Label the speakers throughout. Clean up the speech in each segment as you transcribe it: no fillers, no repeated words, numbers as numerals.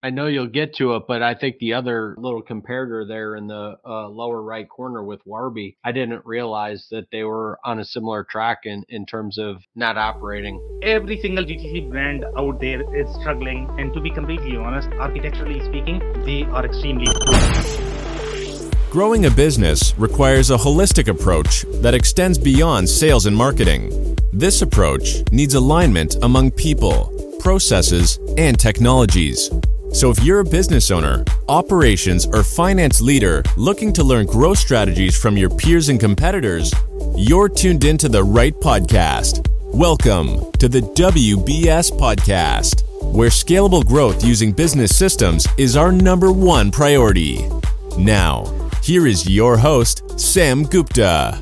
Speaker 1: I know you'll get to it, but I think the other little comparator there in the lower right corner with Warby, I didn't realize that they were on a similar track in terms of not operating.
Speaker 2: Every single GTC brand out there is struggling, and to be completely honest, architecturally speaking, they are extremely poor.
Speaker 3: Growing a business requires a holistic approach that extends beyond sales and marketing. This approach needs alignment among people, processes, and technologies. So if you're a business owner, operations, or finance leader looking to learn growth strategies from your peers and competitors, you're tuned into the right podcast. Welcome to the WBS Podcast, where scalable growth using business systems is our number one priority. Now, here is your host, Sam Gupta.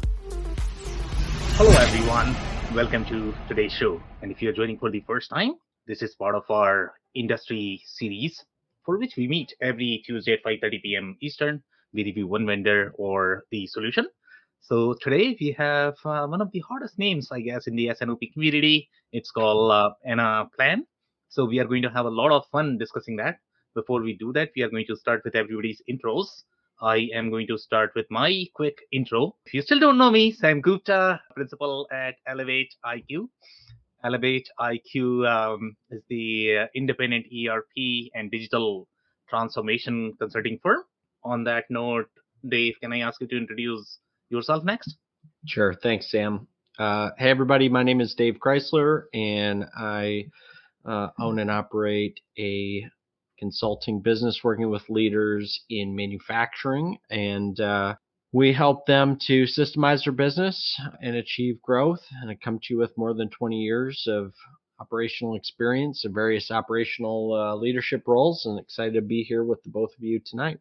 Speaker 2: Hello, everyone. Welcome to today's show. And if you're joining for the first time, this is part of our industry series for which we meet every Tuesday at 5:30 p.m. Eastern. We review one vendor or the solution. So today we have one of the hottest names, I guess, in the S&OP community. It's called Anaplan. So we are going to have a lot of fun discussing that. Before we do that, we are going to start with everybody's intros. I am going to start with my quick intro. If you still don't know me, Sam Gupta, principal at Elevate IQ. Elevate IQ is the independent ERP and digital transformation consulting firm. On that note, Dave, can I ask you to introduce yourself next?
Speaker 1: Sure. Thanks, Sam. Hey, everybody. My name is Dave Chrysler, and I own and operate a consulting business working with leaders in manufacturing. And we help them to systemize their business and achieve growth. And I come to you with more than 20 years of operational experience in various operational leadership roles, and excited to be here with the both of you tonight.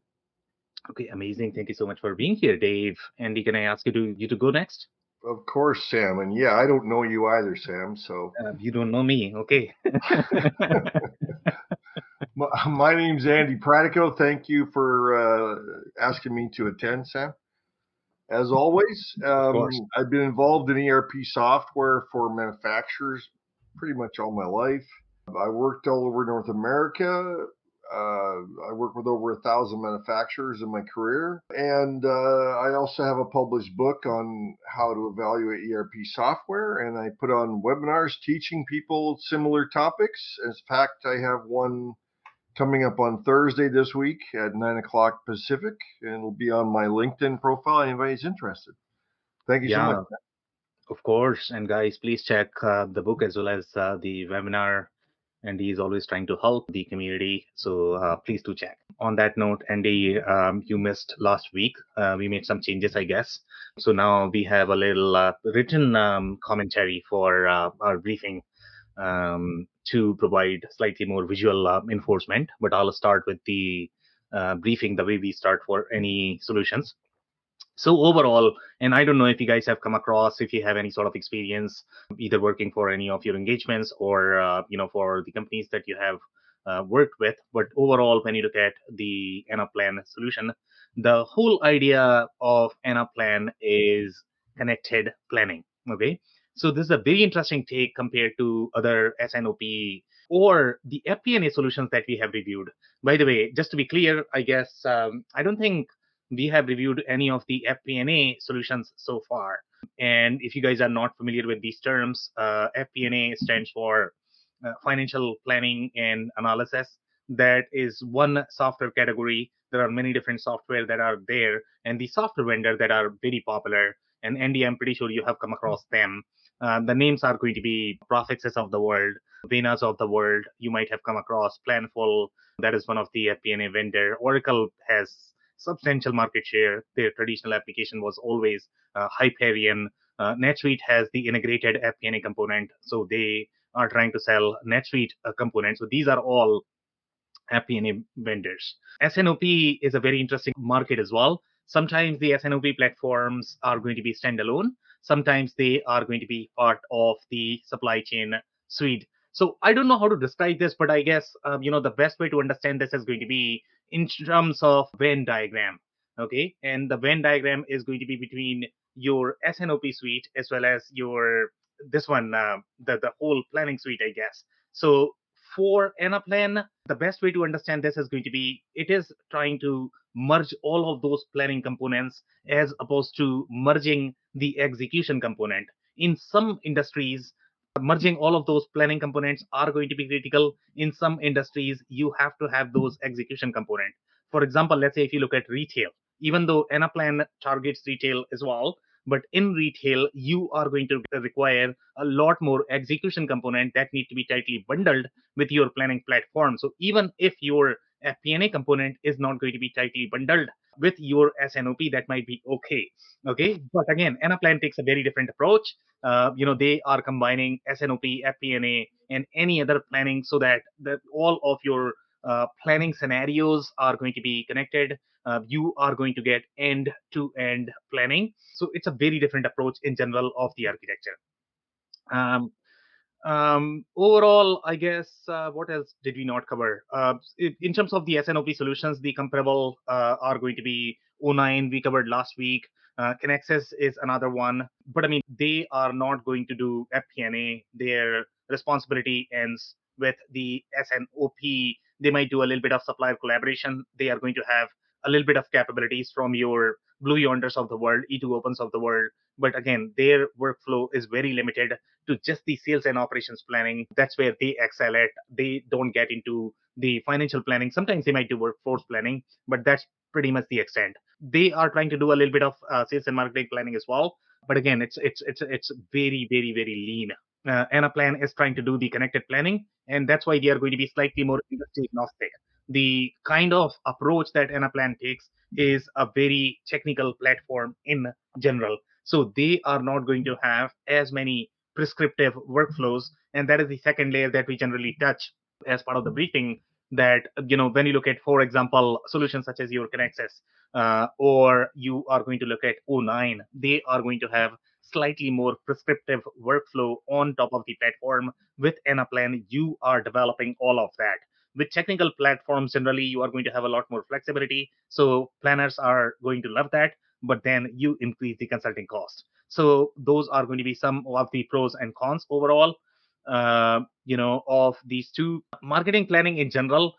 Speaker 2: Okay, amazing. Thank you so much for being here, Dave. Andy, can I ask you to go next?
Speaker 4: Of course, Sam. And yeah, I don't know you either, Sam. So
Speaker 2: you don't know me. Okay.
Speaker 4: my name's Andy Pratico. Thank you for asking me to attend, Sam. As always, I've been involved in ERP software for manufacturers pretty much all my life. I worked all over North America. I worked with over 1,000 manufacturers in my career. And I also have a published book on how to evaluate ERP software. And I put on webinars teaching people similar topics. In fact, I have one coming up on Thursday this week at 9 o'clock Pacific. And it'll be on my LinkedIn profile if anybody's interested. Thank you so much.
Speaker 2: Of course. And guys, please check the book as well as the webinar. And he is always trying to help the community. So please do check. On that note, Andy, you missed last week. We made some changes, I guess. So now we have a little written commentary for our briefing to provide slightly more visual enforcement. But I'll start with the briefing the way we start for any solutions. So overall, and I don't know if you guys have come across, if you have any sort of experience, either working for any of your engagements or, for the companies that you have worked with. But overall, when you look at the Anaplan solution, the whole idea of Anaplan is connected planning. Okay. So this is a very interesting take compared to other S&OP or the FP&A solutions that we have reviewed. By the way, just to be clear, I guess I don't think we have reviewed any of the FP&A solutions so far. And if you guys are not familiar with these terms, FP&A stands for financial planning and analysis. That is one software category. There are many different software that are there, and the software vendor that are very popular. And Andy, I'm pretty sure you have come across them. The names are going to be Profixes of the world, Venas of the world. You might have come across Planful. That is one of the FP&A vendor. Oracle has substantial market share. Their traditional application was always Hyperion. NetSuite has the integrated FP&A component, so they are trying to sell NetSuite components. So these are all FP&A vendors. S&OP is a very interesting market as well. Sometimes the S&OP platforms are going to be standalone. Sometimes they are going to be part of the supply chain suite. So I don't know how to describe this, but I guess, the best way to understand this is going to be in terms of Venn diagram. Okay. And the Venn diagram is going to be between your S&OP suite as well as your, this one, the whole planning suite, I guess. So For Anaplan, the best way to understand this is going to be it is trying to merge all of those planning components as opposed to merging the execution component. In some industries, merging all of those planning components are going to be critical. In some industries, you have to have those execution component. For example, let's say if you look at retail, even though Anaplan targets retail as well, but in retail, you are going to require a lot more execution component that need to be tightly bundled with your planning platform. So even if your FP&A component is not going to be tightly bundled with your S&OP, that might be okay. Okay, but again, Anaplan takes a very different approach. They are combining S&OP, FP&A, and any other planning so that all of your planning scenarios are going to be connected. You are going to get end-to-end planning. So it's a very different approach in general of the architecture. Overall, I guess what else did we not cover? In terms of the S&OP solutions, the comparable are going to be O9 we covered last week. Connexus is another one, but I mean they are not going to do FP&A. Their responsibility ends with the S&OP. They might do a little bit of supplier collaboration. They are going to have a little bit of capabilities from your Blue Yonders of the world, E2 Opens of the world, but again, their workflow is very limited to just the sales and operations planning. That's where they excel at. They don't get into the financial planning. Sometimes they might do workforce planning, but that's pretty much the extent. They are trying to do a little bit of sales and marketing planning as well, but again, it's very very lean. Anaplan is trying to do the connected planning, and that's why they are going to be slightly more industry agnostic. The kind of approach that Anaplan takes is a very technical platform in general. So they are not going to have as many prescriptive workflows, and that is the second layer that we generally touch as part of the briefing. That when you look at, for example, solutions such as your Connexus, or you are going to look at O9, they are going to have slightly more prescriptive workflow on top of the platform. With Anaplan, you are developing all of that. With technical platforms, generally, you are going to have a lot more flexibility. So planners are going to love that, but then you increase the consulting cost. So those are going to be some of the pros and cons overall, of these two. Marketing planning in general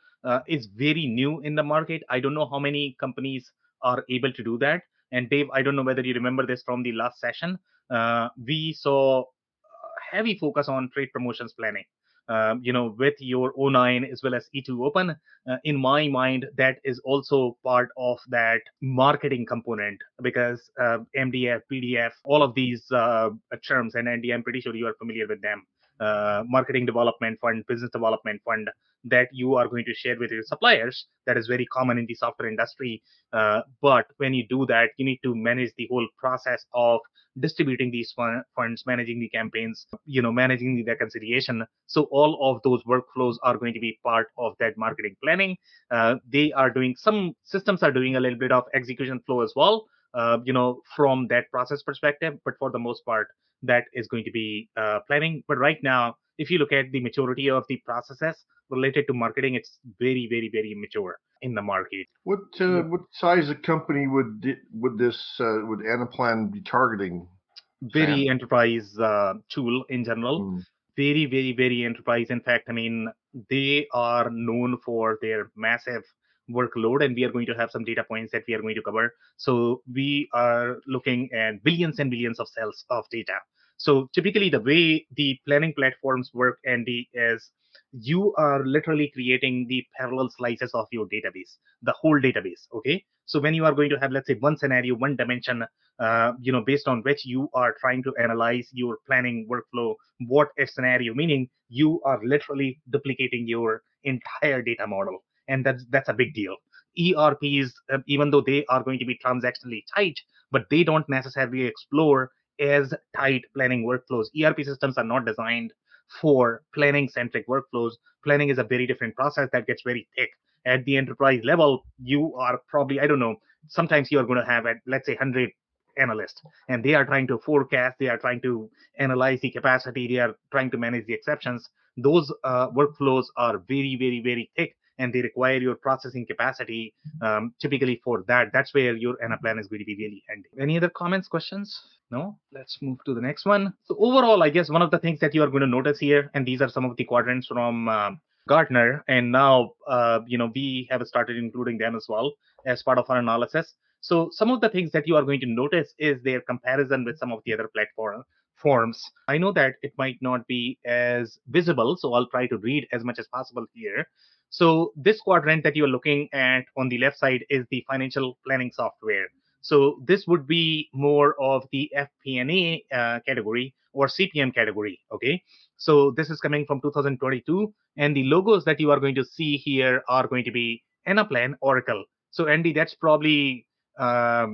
Speaker 2: is very new in the market. I don't know how many companies are able to do that. And Dave, I don't know whether you remember this from the last session. We saw heavy focus on trade promotions planning. With your O9 as well as E2 Open, in my mind, that is also part of that marketing component because MDF, PDF, all of these terms, and Andy, I'm pretty sure you are familiar with them. Marketing development fund, business development fund that you are going to share with your suppliers. That is very common in the software industry. But when you do that, you need to manage the whole process of distributing these funds, managing the campaigns, managing the reconciliation. So all of those workflows are going to be part of that marketing planning. They are doing, some systems are doing a little bit of execution flow as well, from that process perspective. But for the most part, that is going to be planning. But right now, if you look at the maturity of the processes related to marketing, it's very, very, very mature in the market.
Speaker 4: What size of company would Anaplan be targeting?
Speaker 2: Very enterprise tool in general. Very, very, very enterprise. In fact, I mean, they are known for their massive workload, and we are going to have some data points that we are going to cover. So we are looking at billions and billions of cells of data. So typically the way the planning platforms work, Andy, is you are literally creating the parallel slices of your database, the whole database. Okay. So when you are going to have, let's say, one scenario, one dimension, based on which you are trying to analyze your planning workflow, what if scenario, meaning you are literally duplicating your entire data model. And that's a big deal. ERPs, even though they are going to be transactionally tight, but they don't necessarily explore as tight planning workflows. ERP systems are not designed for planning centric workflows. Planning is a very different process that gets very thick. At the enterprise level, you are probably, I don't know, sometimes you are going to have, at let's say, 100 analysts, and they are trying to forecast, they are trying to analyze the capacity, they are trying to manage the exceptions. Those workflows are very, very, very thick, and they require your processing capacity typically for that. That's where your Anaplan is going to be really handy. Any other comments, questions? No? Let's move to the next one. So overall, I guess one of the things that you are going to notice here, and these are some of the quadrants from Gartner, and now we have started including them as well as part of our analysis. So some of the things that you are going to notice is their comparison with some of the other forms. I know that it might not be as visible, so I'll try to read as much as possible here. So this quadrant that you're looking at on the left side is the financial planning software. So this would be more of the FP&A category or CPM category. Okay, so this is coming from 2022, and the logos that you are going to see here are going to be Anaplan, Oracle. So Andy, that's probably a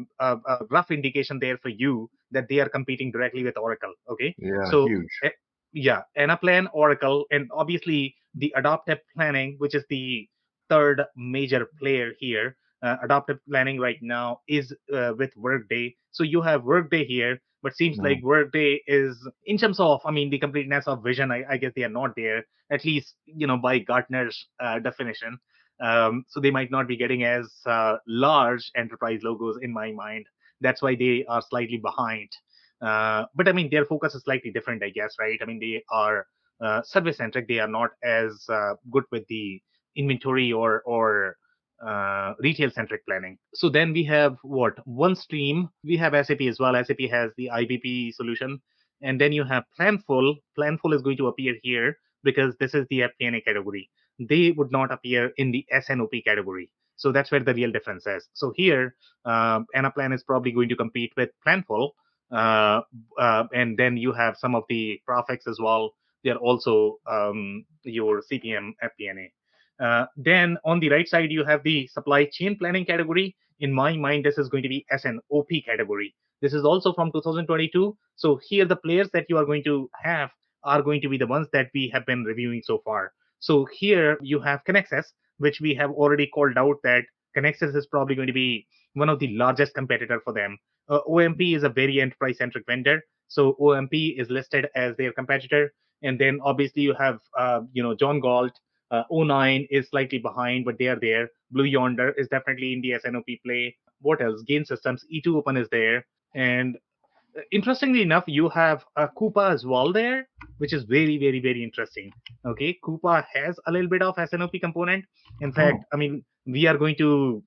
Speaker 2: rough indication there for you that they are competing directly with Oracle. Okay,
Speaker 4: Yeah,
Speaker 2: so
Speaker 4: huge.
Speaker 2: yeah, Anaplan, Oracle, and obviously the adaptive planning, which is the third major player here. Adaptive planning right now is with Workday. So you have Workday here, but seems like Workday is, in terms of, I mean, the completeness of vision, I guess they are not there, at least, by Gartner's definition. So they might not be getting as large enterprise logos in my mind. That's why they are slightly behind. But I mean, their focus is slightly different, I guess, right? I mean, they are service centric. They are not as good with the inventory or retail centric planning. So then we have what? One stream. We have SAP as well. SAP has the IBP solution. And then you have Planful. Planful is going to appear here because this is the FP&A category. They would not appear in the S&OP category. So that's where the real difference is. So here, Anaplan is probably going to compete with Planful. And then you have some of the Profex as well. They're also your CPM FP&A. Then on the right side, you have the supply chain planning category. In my mind, this is going to be S&OP category. This is also from 2022. So here, the players that you are going to have are going to be the ones that we have been reviewing so far. So here you have Connexus, which we have already called out that Connexus is probably going to be one of the largest competitor for them. OMP is a very enterprise-centric vendor, so OMP is listed as their competitor. And then obviously you have John Galt. O9 is slightly behind, but they are there. Blue Yonder is definitely in the S&OP play. What else? Gain Systems, E2 Open is there. And interestingly enough, you have Coupa as well there, which is very, very, very interesting. Okay, Coupa has a little bit of S&OP component. In fact, I mean, we are going to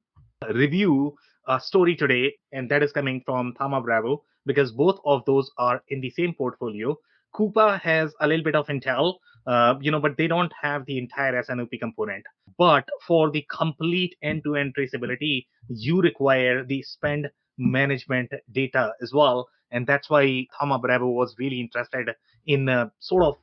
Speaker 2: review a story today, and that is coming from Thama Bravo, because both of those are in the same portfolio. Coupa has a little bit of Intel, but they don't have the entire S&OP component. But for the complete end-to-end traceability, you require the spend management data as well. And that's why Thama Bravo was really interested in sort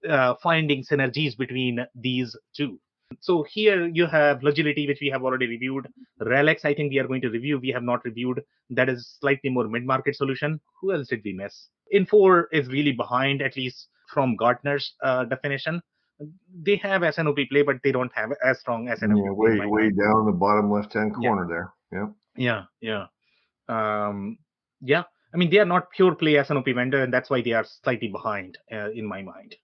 Speaker 2: of finding synergies between these two. So here you have Logility, which we have already reviewed. Relics, I think we are going to review. We have not reviewed. That is slightly more mid-market solution. Who else did we miss? Infor is really behind, at least from Gartner's definition. They have S&OP play, but they don't have as strong S&OP play.
Speaker 4: Way down the bottom left-hand corner there.
Speaker 2: Yeah. Yeah. I mean, they are not pure play S&OP vendor, and that's why they are slightly behind in my mind.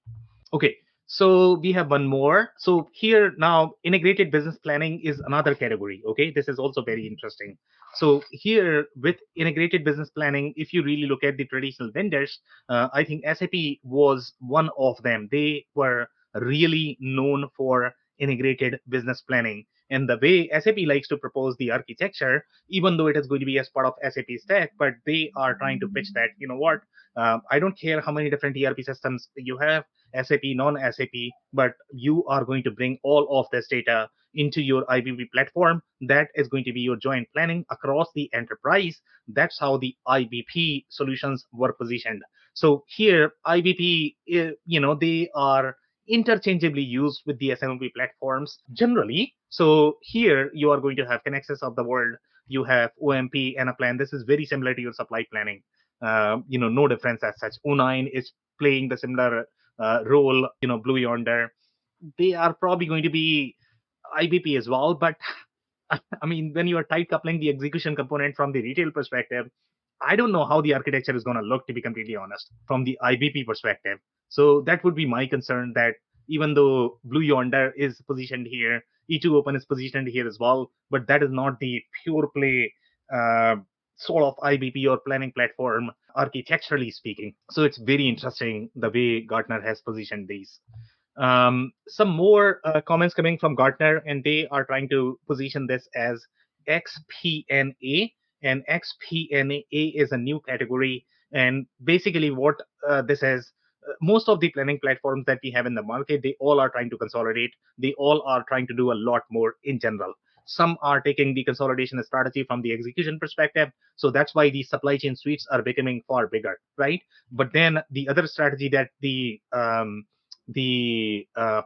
Speaker 2: Okay, so we have one more. So here now, integrated business planning is another category. Okay, this is also very interesting. So here with integrated business planning, if you really look at the traditional vendors, I think SAP was one of them. They were really known for integrated business planning. And the way SAP likes to propose the architecture, even though it is going to be as part of SAP stack, but they are trying to pitch that, you know what, I don't care how many different ERP systems you have, SAP, non-SAP, but you are going to bring all of this data into your IBP platform. That is going to be your joint planning across the enterprise. That's how the IBP solutions were positioned. So here, IBP, they are interchangeably used with the S&OP platforms generally. So here you are going to have Connexus of the world. You have OMP, Anaplan. This is very similar to your supply planning. No difference as such. O9 is playing the similar role. Blue Yonder. They are probably going to be IBP as well, but I mean, when you are tight coupling the execution component from the retail perspective, I don't know how the architecture is going to look, to be completely honest, from the IBP perspective. So that would be my concern, that even though Blue Yonder is positioned here, E2 Open is positioned here as well, but that is not the pure play sort of IBP or planning platform, architecturally speaking. So it's very interesting the way Gartner has positioned these. Some more comments coming from Gartner, and they are trying to position this as XP&A, and XP&A is a new category. And basically, what this is, most of the planning platforms that we have in the market, they all are trying to consolidate. They all are trying to do a lot more in general. Some are taking the consolidation strategy from the execution perspective. So that's why the supply chain suites are becoming far bigger, right? But then the other strategy that the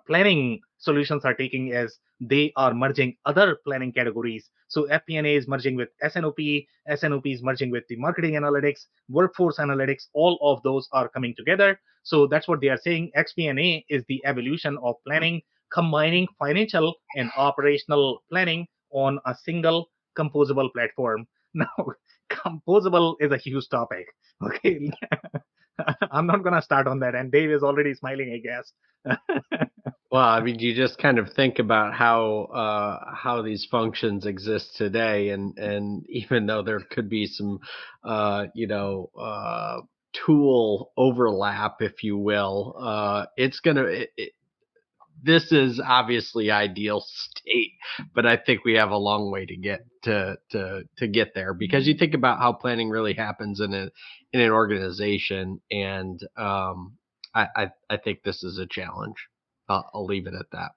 Speaker 2: planning solutions are taking is they are merging other planning categories. So FP&A is merging with S&OP, S&OP is merging with the marketing analytics, workforce analytics. All of those are coming together. So that's what they are saying. XP&A is the evolution of planning, combining financial and operational planning on a single composable platform. Now, composable is a huge topic. Okay. I'm not going to start on that. And Dave is already smiling, I guess.
Speaker 1: Well, I mean, you just kind of think about how these functions exist today, and even though there could be some, tool overlap, if you will, this is obviously ideal state, but I think we have a long way to get to get there, because you think about how planning really happens in an organization, and I think this is a challenge. I'll leave it at that.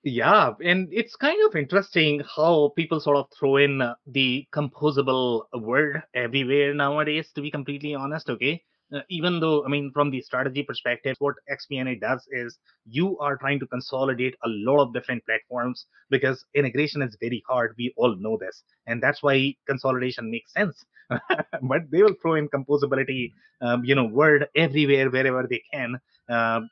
Speaker 2: Yeah, and it's kind of interesting how people sort of throw in the composable word everywhere nowadays, to be completely honest, okay? Even though, I mean, from the strategy perspective, what XP&A does is you are trying to consolidate a lot of different platforms because integration is very hard. We all know this. And that's why consolidation makes sense. But they will throw in composability, word everywhere, wherever they can.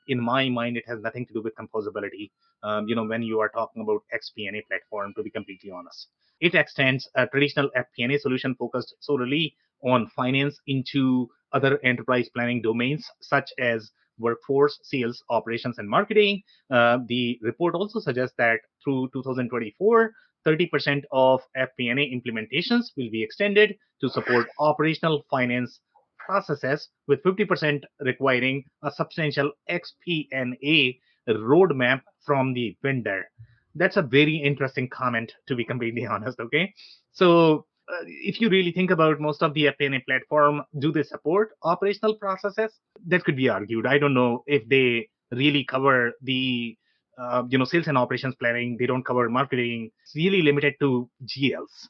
Speaker 2: In my mind, it has nothing to do with composability. When you are talking about XP&A platform, to be completely honest. It extends a traditional FP&A solution focused solely on finance into other enterprise planning domains, such as workforce, sales, operations, and marketing. The report also suggests that through 2024, 30% of FP&A implementations will be extended to support operational finance processes, with 50% requiring a substantial XP&A roadmap from the vendor. That's a very interesting comment, to be completely honest. Okay, so if you really think about most of the FP&A platform, do they support operational processes? That could be argued. I don't know if they really cover the sales and operations planning. They don't cover marketing. It's really limited to GLs.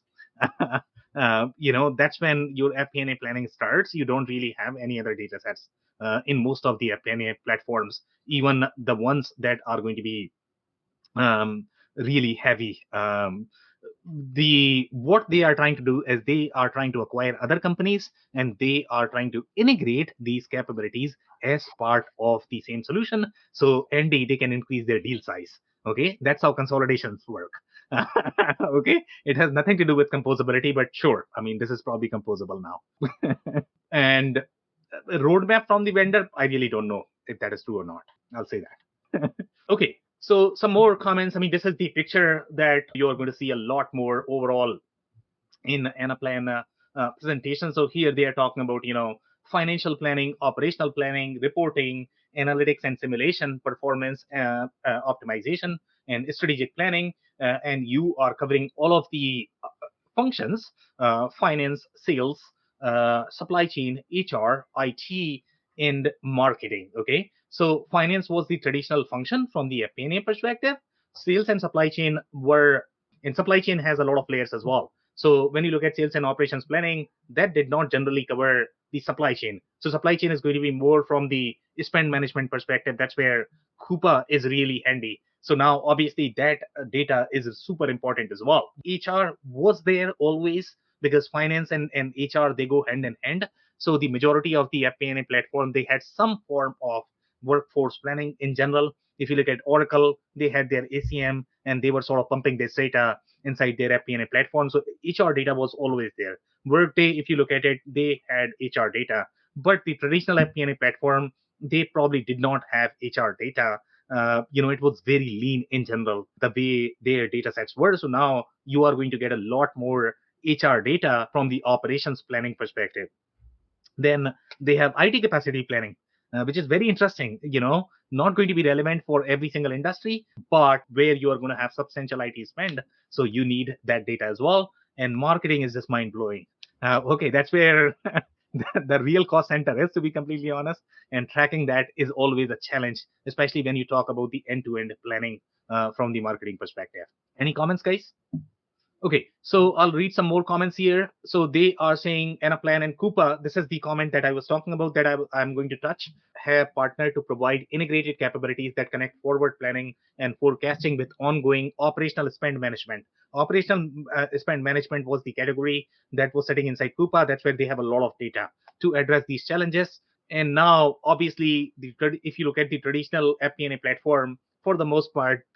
Speaker 2: That's when your FP&A planning starts. You don't really have any other data sets in most of the FP&A platforms, even the ones that are going to be really heavy. What they are trying to do is they are trying to acquire other companies, and they are trying to integrate these capabilities as part of the same solution. So they can increase their deal size. Okay, that's how consolidations work. Okay, it has nothing to do with composability, but sure, I mean, this is probably composable now. And a roadmap from the vendor, I really don't know if that is true or not. I'll say that. Okay, so some more comments. I mean, this is the picture that you're going to see a lot more overall in Anaplan presentation. So here they are talking about, financial planning, operational planning, reporting, analytics and simulation, performance optimization, and strategic planning. And you are covering all of the functions, finance, sales, supply chain, HR, IT, and marketing. Okay, so finance was the traditional function from the FP&A perspective. Sales and supply chain and supply chain has a lot of layers as well. So when you look at sales and operations planning, that did not generally cover the supply chain. So supply chain is going to be more from the spend management perspective. That's where Coupa is really handy. So now, obviously, that data is super important as well. HR was there always, because finance and HR, they go hand in hand. So the majority of the FP&A platform, they had some form of workforce planning in general. If you look at Oracle, they had their ACM, and they were sort of pumping this data inside their FP&A platform. So HR data was always there. Workday, if you look at it, they had HR data. But the traditional FP&A platform, they probably did not have HR data. It was very lean in general, the way their data sets were. So now you are going to get a lot more HR data from the operations planning perspective. Then they have IT capacity planning, which is very interesting. not going to be relevant for every single industry, but where you are going to have substantial IT spend. So you need that data as well. And marketing is just mind blowing. Okay, that's where the real cost center is, to be completely honest. And tracking that is always a challenge, especially when you talk about the end-to-end planning from the marketing perspective. Any comments, guys? Okay, so I'll read some more comments here. So they are saying Anaplan and Coupa, this is the comment that I was talking about that I'm going to touch, have partnered to provide integrated capabilities that connect forward planning and forecasting with ongoing operational spend management. Operational spend management was the category that was sitting inside Coupa. That's where they have a lot of data to address these challenges. And now, obviously, if you look at the traditional FP&A platform, for the most part,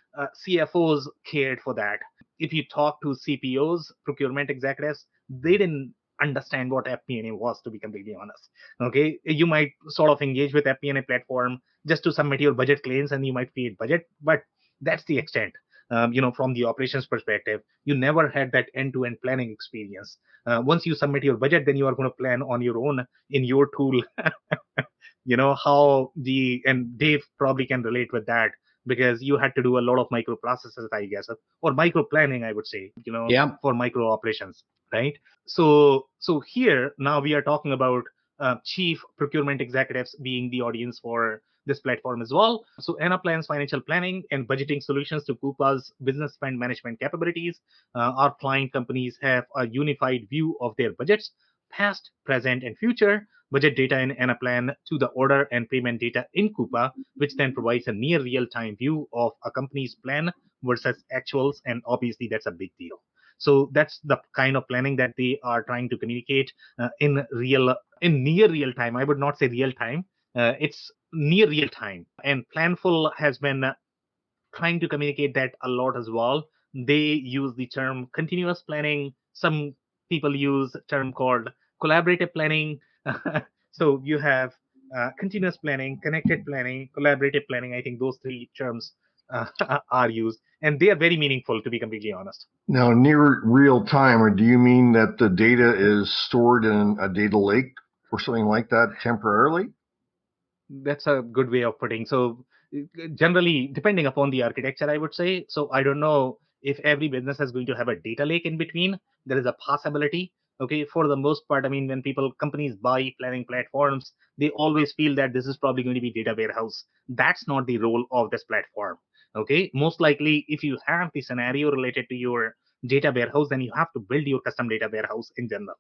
Speaker 2: CFOs cared for that. If you talk to CPOs, procurement executives, they didn't understand what FP&A was, to be completely honest. Okay, you might sort of engage with FP&A platform just to submit your budget claims, and you might create budget, but that's the extent. From the operations perspective, you never had that end-to-end planning experience. Once you submit your budget, then you are going to plan on your own in your tool. And Dave probably can relate with that, because you had to do a lot of micro processes, I guess, or micro planning, I would say,
Speaker 1: Yeah.
Speaker 2: for micro operations, right? So here now we are talking about chief procurement executives being the audience for this platform as well. So Anaplan's financial planning and budgeting solutions to Coupa's business spend management capabilities. Our client companies have a unified view of their budgets, past, present, and future budget data in Anaplan to the order and payment data in Coupa, which then provides a near real-time view of a company's plan versus actuals, and obviously that's a big deal. So that's the kind of planning that they are trying to communicate in near real time. I would not say real time. It's near real time. And Planful has been trying to communicate that a lot as well. They use the term continuous planning. Some people use a term called collaborative planning. So you have continuous planning, connected planning, collaborative planning. I think those three terms uh, are used, and they are very meaningful, to be completely honest.
Speaker 4: Now, near real time, or do you mean that the data is stored in a data lake or something like that temporarily?
Speaker 2: That's a good way of putting. So generally, depending upon the architecture, I would say. So I don't know if every business is going to have a data lake in between. There is a possibility. Okay, for the most part, I mean, when companies buy planning platforms, they always feel that this is probably going to be data warehouse. That's not the role of this platform. Okay, most likely, if you have the scenario related to your data warehouse, then you have to build your custom data warehouse in general,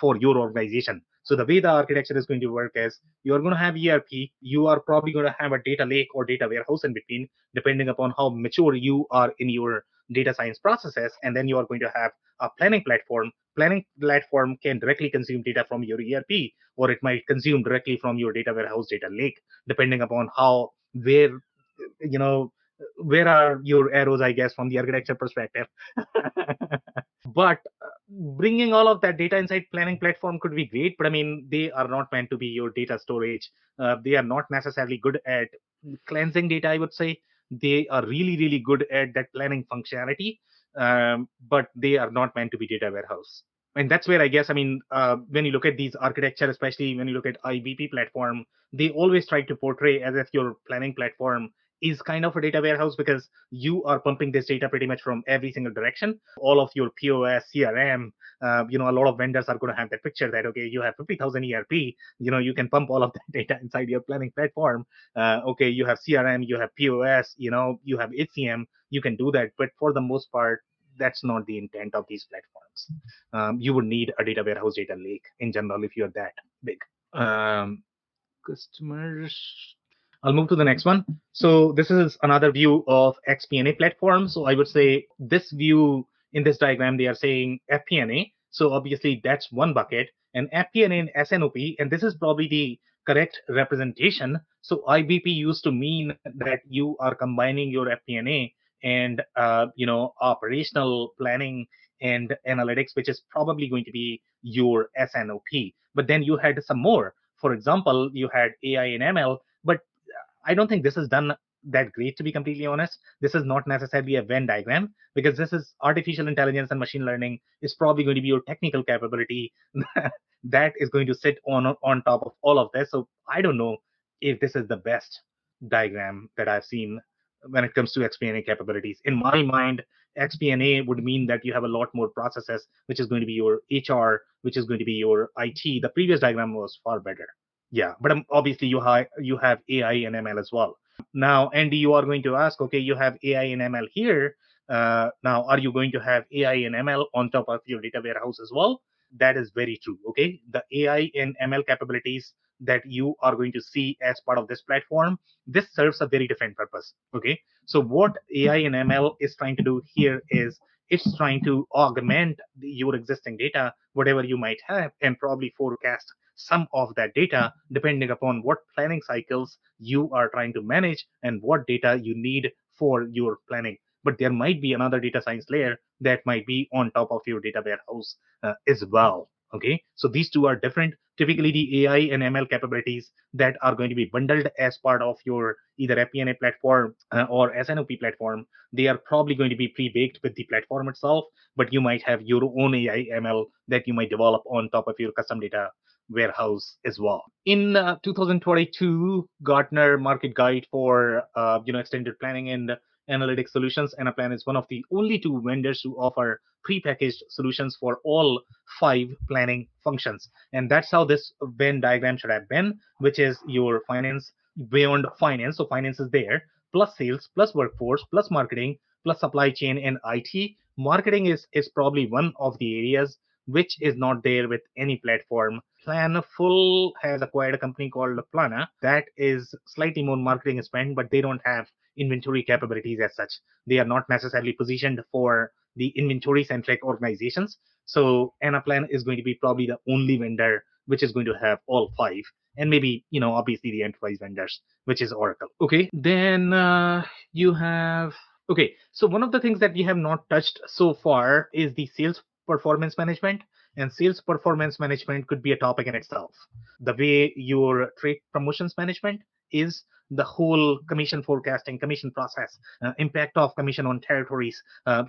Speaker 2: for your organization. So the way the architecture is going to work is you're going to have ERP, you are probably going to have a data lake or data warehouse in between, depending upon how mature you are in your data science processes. And then you are going to have a planning platform. Planning platform can directly consume data from your ERP, or it might consume directly from your data warehouse, data lake, depending upon you know, where are your arrows, I guess, from the architecture perspective. But bringing all of that data inside planning platform could be great, but I mean, they are not meant to be your data storage. They are not necessarily good at cleansing data, I would say. They are really, really good at that planning functionality, but they are not meant to be data warehouse. And that's where I guess, I mean, when you look at these architecture, especially when you look at IBP platform, they always try to portray as if your planning platform is kind of a data warehouse, because you are pumping this data pretty much from every single direction. All of your POS, CRM, a lot of vendors are going to have that picture that, okay, you have 50,000 ERP, you can pump all of that data inside your planning platform. Okay, you have CRM, you have POS, you have HCM, you can do that. But for the most part, that's not the intent of these platforms. You would need a data warehouse, data lake in general if you're that big. Customers. I'll move to the next one. So this is another view of FP&A platform. So I would say this view in this diagram, they are saying FP&A. So obviously that's one bucket, and FP&A and S&OP, and this is probably the correct representation. So IBP used to mean that you are combining your FP&A and operational planning and analytics, which is probably going to be your S&OP. But then you had some more. For example, you had AI and ML, but I don't think this is done that great, to be completely honest. This is not necessarily a Venn diagram, because this is artificial intelligence and machine learning is probably going to be your technical capability that is going to sit on top of all of this. So I don't know if this is the best diagram that I've seen when it comes to FP&A capabilities. In my mind, FP&A would mean that you have a lot more processes, which is going to be your HR, which is going to be your IT. The previous diagram was far better. Yeah, but obviously you have AI and ML as well. Now, Andy, you are going to ask, okay, you have AI and ML here. Now, are you going to have AI and ML on top of your data warehouse as well? That is very true. Okay, the AI and ML capabilities that you are going to see as part of this platform, this serves a very different purpose. Okay, so what AI and ML is trying to do here is it's trying to augment your existing data, whatever you might have, and probably forecast some of that data depending upon what planning cycles you are trying to manage and what data you need for your planning. But there might be another data science layer that might be on top of your data warehouse as well. Okay, so these two are different. Typically, the AI and ML capabilities that are going to be bundled as part of your either FP&A platform or S&OP platform, they are probably going to be pre-baked with the platform itself, but you might have your own AI ML that you might develop on top of your custom data warehouse as well. In 2022 Gartner Market Guide for extended planning and analytics solutions, Anaplan is one of the only two vendors to offer prepackaged solutions for all 5 planning functions. And that's how this Venn diagram should have been, which is your finance beyond finance. So finance is there, plus sales, plus workforce, plus marketing, plus supply chain and IT. Marketing is probably one of the areas which is not there with any platform. Planful has acquired a company called Plana that is slightly more marketing spend, but they don't have inventory capabilities as such. They are not necessarily positioned for the inventory centric organizations. So Anaplan is going to be probably the only vendor which is going to have all 5, and maybe obviously the enterprise vendors, which is Oracle. Okay, then you have okay. So one of the things that we have not touched so far is the sales performance management, and sales performance management could be a topic in itself. The way your trade promotions management is, the whole commission forecasting, commission process, impact of commission on territories,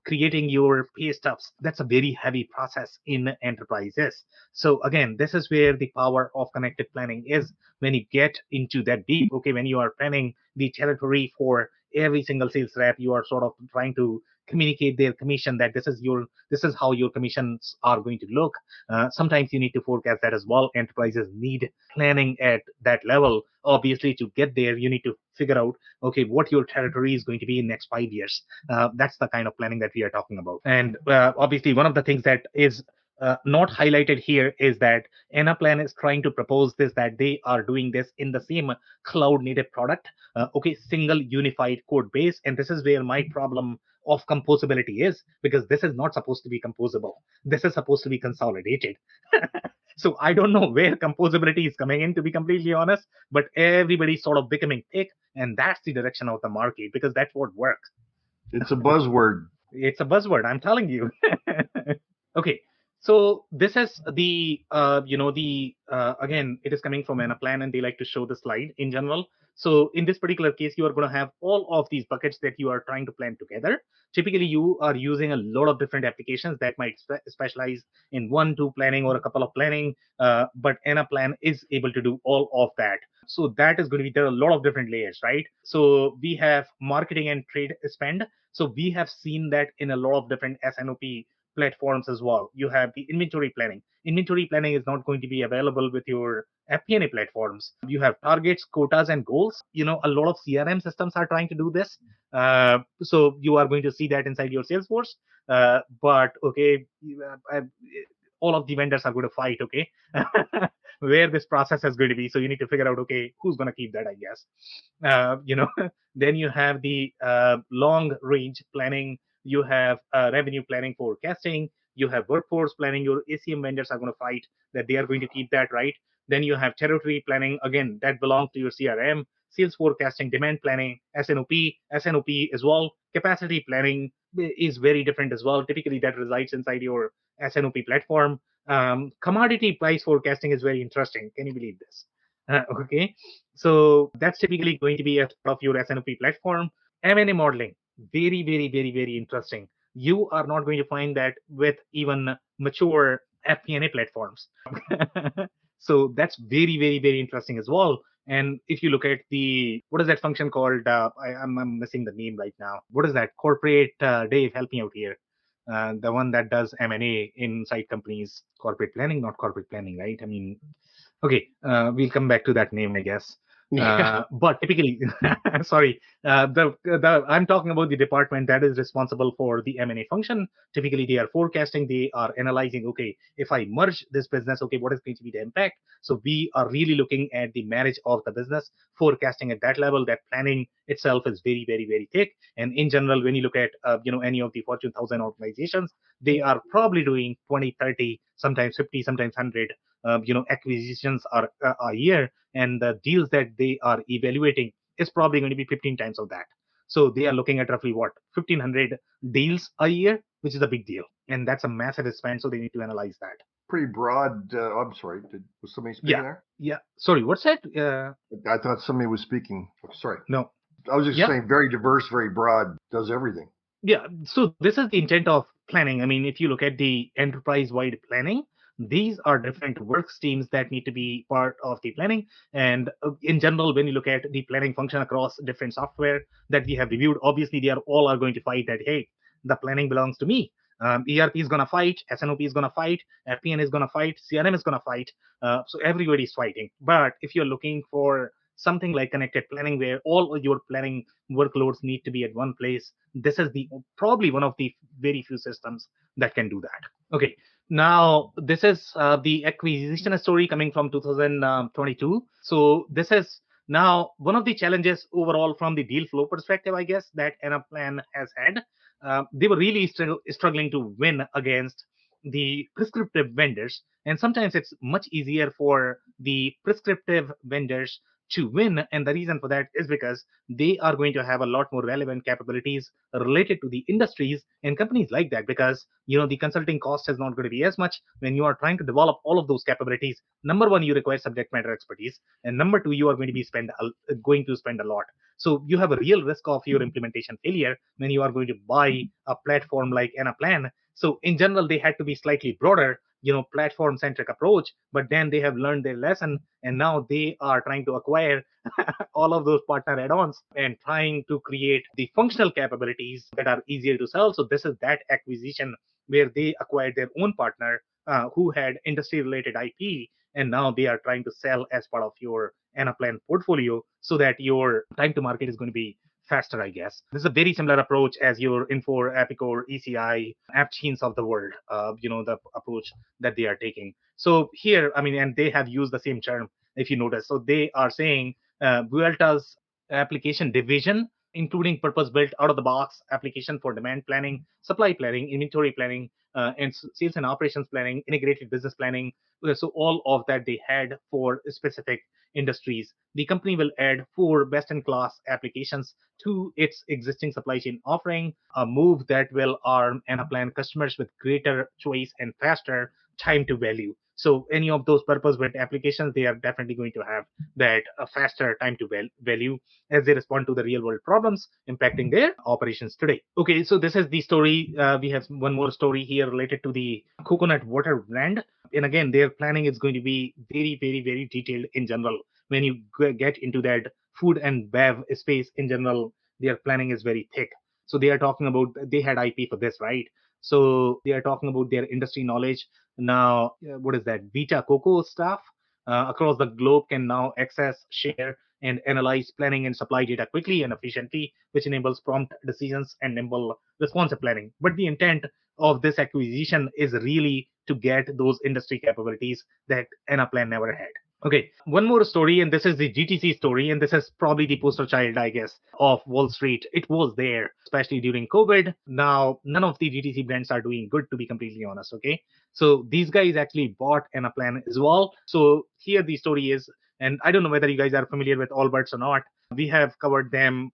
Speaker 2: creating your pay stubs. That's a very heavy process in enterprises. So again, this is where the power of connected planning is. When you get into that deep, okay, when you are planning the territory for every single sales rep, you are sort of trying to communicate their commission, that this is how your commissions are going to look. Sometimes you need to forecast that as well. Enterprises need planning at that level. Obviously, to get there, you need to figure out, okay, what your territory is going to be in next 5 years. That's the kind of planning that we are talking about. And obviously, one of the things that is not highlighted here is that Anaplan is trying to propose this, that they are doing this in the same cloud native product, okay, single unified code base. And this is where my problem of composability is, because this is not supposed to be composable. This is supposed to be consolidated. So I don't know where composability is coming in, to be completely honest, but everybody's sort of becoming thick, and that's the direction of the market, because that's what works.
Speaker 4: It's a buzzword.
Speaker 2: It's a buzzword, I'm telling you. Okay, so this is the again, it is coming from Anaplan, and they like to show the slide in general. So in this particular case, you are going to have all of these buckets that you are trying to plan together. Typically, you are using a lot of different applications that might specialize in 1, 2 planning or a couple of planning, but Anaplan is able to do all of that. So that is going to be, there are a lot of different layers, right? So we have marketing and trade spend. So we have seen that in a lot of different S&OP platforms as well. You have the inventory planning. Inventory planning is not going to be available with your FP&A platforms. You have targets, quotas, and goals. A lot of CRM systems are trying to do this. So you are going to see that inside your Salesforce. But okay, all of the vendors are going to fight, okay, where this process is going to be. So you need to figure out, okay, who's going to keep that, I guess. Then you have the long range planning. You have revenue planning, forecasting. You have workforce planning. Your ACM vendors are going to fight that they are going to keep that, right? Then you have territory planning. Again, that belongs to your CRM. Sales forecasting, demand planning, S&OP as well. Capacity planning is very different as well. Typically, that resides inside your S&OP platform. Commodity price forecasting is very interesting. Can you believe this? Okay, so that's typically going to be a part of your S&OP platform. M&A modeling, very, very, very, very interesting. You are not going to find that with even mature FP&A platforms. So that's very, very, very interesting as well. And if you look at what is that function called? I'm missing the name right now. What is that? Corporate, Dave, help me out here. The one that does M&A inside companies, corporate planning, not corporate planning, right? I mean, okay, we'll come back to that name, I guess. But typically, sorry, I'm talking about the department that is responsible for the M&A function. Typically, they are forecasting, they are analyzing, okay, if I merge this business, okay, what is going to be the impact? So we are really looking at the marriage of the business, forecasting at that level. That planning itself is very, very, very thick. And in general, when you look at, any of the Fortune 1000 organizations, they are probably doing 20, 30, sometimes 50, sometimes 100 acquisitions are a year, and the deals that they are evaluating is probably going to be 15 times of that. So they are looking at roughly 1,500 deals a year, which is a big deal, and that's a massive spend. So they need to analyze that.
Speaker 4: Pretty broad. I'm sorry. Was somebody speaking there?
Speaker 2: Yeah. Sorry. What's that?
Speaker 4: I thought somebody was speaking. Sorry.
Speaker 2: No.
Speaker 4: I was just saying very diverse, very broad, does everything.
Speaker 2: Yeah. So this is the intent of planning. I mean, if you look at the enterprise-wide planning, these are different work streams that need to be part of the planning. And in general, when you look at the planning function across different software that we have reviewed, obviously they are all going to fight that, hey, the planning belongs to me. ERP is going to fight, S&OP is going to fight, FP&A is going to fight, CRM is going to fight. So everybody's fighting. But if you're looking for something like connected planning where all of your planning workloads need to be at one place, this is probably one of the very few systems that can do that. Okay. Now, this is the acquisition story coming from 2022. So this is now one of the challenges overall from the deal flow perspective, I guess, that Anaplan has had. They were really struggling to win against the prescriptive vendors. And sometimes it's much easier for the prescriptive vendors to win. And the reason for that is because they are going to have a lot more relevant capabilities related to the industries and companies like that, because the consulting cost is not going to be as much when you are trying to develop all of those capabilities. Number one, you require subject matter expertise, and number two, you are going to be going to spend a lot. So you have a real risk of your implementation failure when you are going to buy a platform like Anaplan. So in general, they had to be slightly broader, platform centric approach, but then they have learned their lesson, and now they are trying to acquire all of those partner add-ons and trying to create the functional capabilities that are easier to sell. So this is that acquisition where they acquired their own partner who had industry related IP, and now they are trying to sell as part of your Anaplan portfolio so that your time to market is going to be faster, I guess. This is a very similar approach as your Infor, Epicor, ECI, AppChains of the world, the approach that they are taking. So here, I mean, and they have used the same term, if you notice. So they are saying Vuelta's application division, including purpose-built out-of-the-box application for demand planning, supply planning, inventory planning, and sales and operations planning, integrated business planning. So all of that they had for specific industries. The company will add 4 best-in-class applications to its existing supply chain offering, a move that will arm Anaplan customers with greater choice and faster time to value. So any of those purpose-built applications, they are definitely going to have that faster time to value as they respond to the real-world problems impacting their operations today. Okay, so this is the story. We have one more story here related to the coconut water brand. And again, their planning is going to be very, very, very detailed in general. When you get into that food and bev space in general, their planning is very thick. So they are talking about, they had IP for this, right? So they are talking about their industry knowledge. Now, what is that? Vita Coco staff across the globe can now access, share, and analyze planning and supply data quickly and efficiently, which enables prompt decisions and nimble responsive planning. But the intent of this acquisition is really to get those industry capabilities that Anaplan never had. Okay, one more story, and this is the GTC story, and this is probably the poster child, I guess, of Wall Street. It was there, especially during COVID. Now, none of the GTC brands are doing good, to be completely honest, okay? So these guys actually bought Anaplan as well. So here the story is, and I don't know whether you guys are familiar with Allbirds or not. We have covered them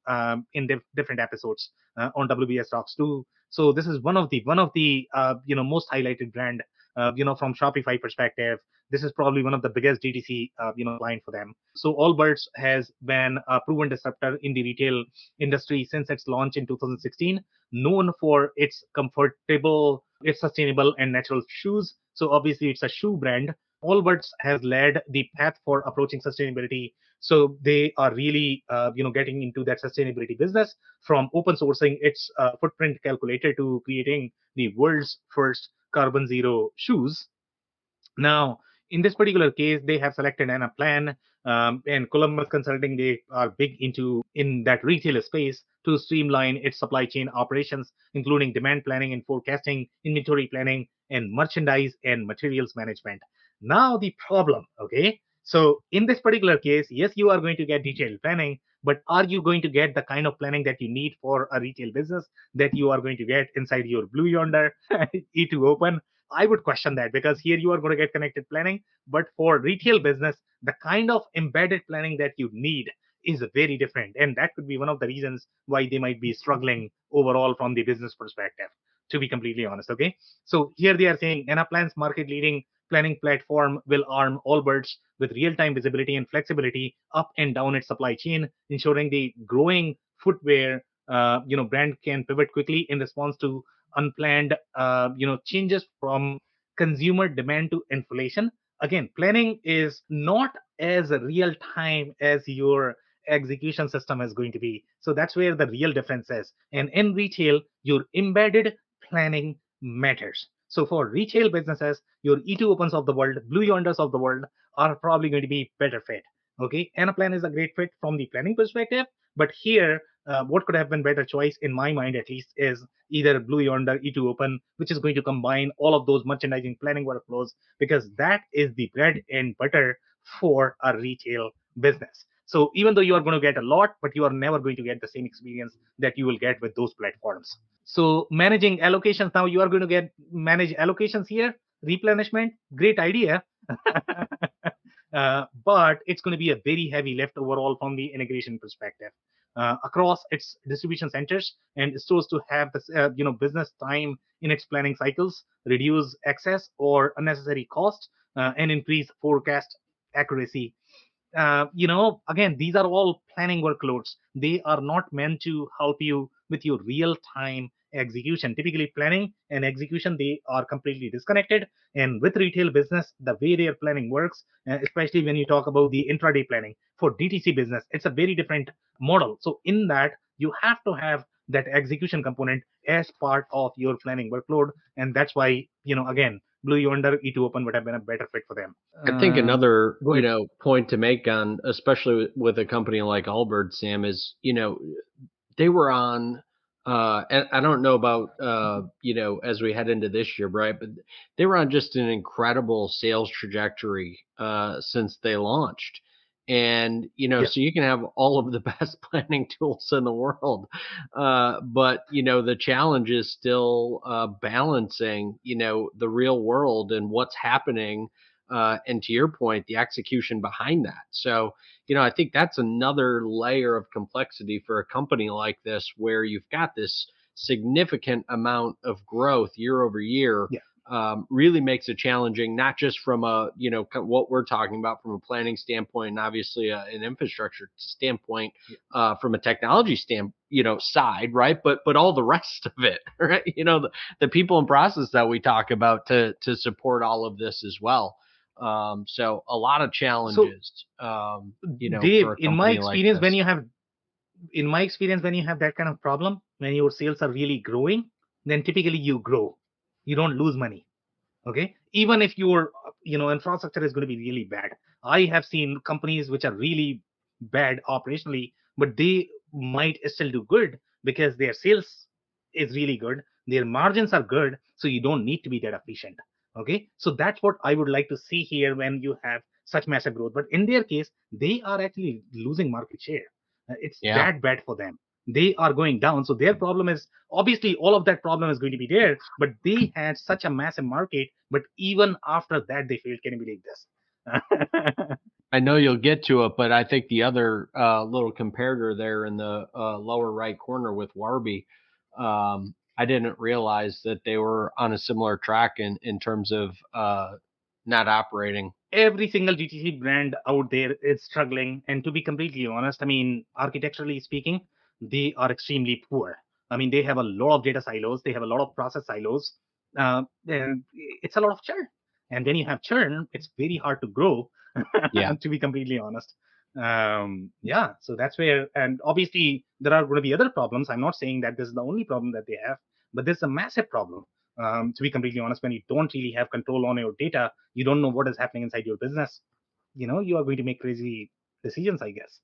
Speaker 2: in different episodes on WBS Talks too. So this is one of the most highlighted brand, from Shopify perspective. This is probably one of the biggest DTC, client for them. So Allbirds has been a proven disruptor in the retail industry since its launch in 2016, known for its comfortable, its sustainable and natural shoes. So obviously it's a shoe brand. Allbirds has led the path for approaching sustainability. So they are really, getting into that sustainability business, from open sourcing its footprint calculator to creating the world's first carbon zero shoes. Now, in this particular case, they have selected Anaplan, and Columbus Consulting. They are big into in that retail space to streamline its supply chain operations, including demand planning and forecasting, inventory planning, and merchandise and materials management. Now, the problem, okay? So, in this particular case, yes, you are going to get detailed planning, but are you going to get the kind of planning that you need for a retail business that you are going to get inside your Blue Yonder E2 Open? I would question that, because here you are going to get connected planning, but for retail business, the kind of embedded planning that you need is very different. And that could be one of the reasons why they might be struggling overall from the business perspective, to be completely honest. Okay. So here they are saying Anaplan's market leading planning platform will arm Allbirds with real-time visibility and flexibility up and down its supply chain, ensuring the growing footwear brand can pivot quickly in response to unplanned changes from consumer demand to inflation. Again, planning is not as real time as your execution system is going to be. So that's where the real difference is. And in retail, your embedded planning matters. So for retail businesses, your E2 Opens of the world, Blue Yonders of the world are probably going to be better fit. Okay, Anaplan is a great fit from the planning perspective, but here, what could have been better choice in my mind at least is either Blue Yonder E2 Open, which is going to combine all of those merchandising planning workflows, because that is the bread and butter for a retail business. So even though you are going to get a lot, but you are never going to get the same experience that you will get with those platforms. So managing allocations, now you are going to get manage allocations here, replenishment, great idea. But it's going to be a very heavy lift overall from the integration perspective. Across its distribution centers and stores to have this, business time in its planning cycles, reduce excess or unnecessary cost, and increase forecast accuracy. Again, these are all planning workloads. They are not meant to help you with your real time execution. Typically, planning and execution, they are completely disconnected. And with retail business, the way their planning works, especially when you talk about the intraday planning for DTC business, it's a very different model. So in that, you have to have that execution component as part of your planning workload. And that's why, again, Blue Yonder E2 Open would have been a better fit for them.
Speaker 1: I think another, point to make on, especially with a company like Allbirds, Sam, is, they were on, and I don't know about, as we head into this year, right? But they were on just an incredible sales trajectory since they launched. And, so you can have all of the best planning tools in the world. But, the challenge is still balancing, the real world and what's happening. And to your point, the execution behind that. So, I think that's another layer of complexity for a company like this, where you've got this significant amount of growth year over year.
Speaker 2: Yeah.
Speaker 1: Really makes it challenging, not just from a, what we're talking about from a planning standpoint, and obviously an infrastructure standpoint, from a technology side, right? But all the rest of it, right? The people and process that we talk about to support all of this as well. So a lot of challenges,
Speaker 2: Dave,
Speaker 1: for a
Speaker 2: in my experience,
Speaker 1: like this.
Speaker 2: when you have that kind of problem, when your sales are really growing, then typically you grow. You don't lose money. Okay. Even if your, infrastructure is going to be really bad. I have seen companies which are really bad operationally, but they might still do good because their sales is really good. Their margins are good. So you don't need to be that efficient. Okay. So that's what I would like to see here when you have such massive growth. But in their case, they are actually losing market share. It's that bad for them. They are going down. So their problem is, obviously all of that problem is going to be there, but they had such a massive market, but even after that they failed. Can you believe this?
Speaker 1: I know you'll get to it, but I think the other little comparator there in the lower right corner with Warby, I didn't realize that they were on a similar track in terms of not operating.
Speaker 2: Every single DTC brand out there is struggling. And to be completely honest, I mean, architecturally speaking, they are extremely poor. I mean, they have a lot of data silos. They have a lot of process silos. And it's a lot of churn. And when you have churn, it's very hard to grow,
Speaker 1: Yeah.
Speaker 2: to be completely honest. So that's where, and obviously there are going to be other problems. I'm not saying that this is the only problem that they have, but this is a massive problem. To be completely honest, when you don't really have control on your data, you don't know what is happening inside your business. You are going to make crazy decisions, I guess.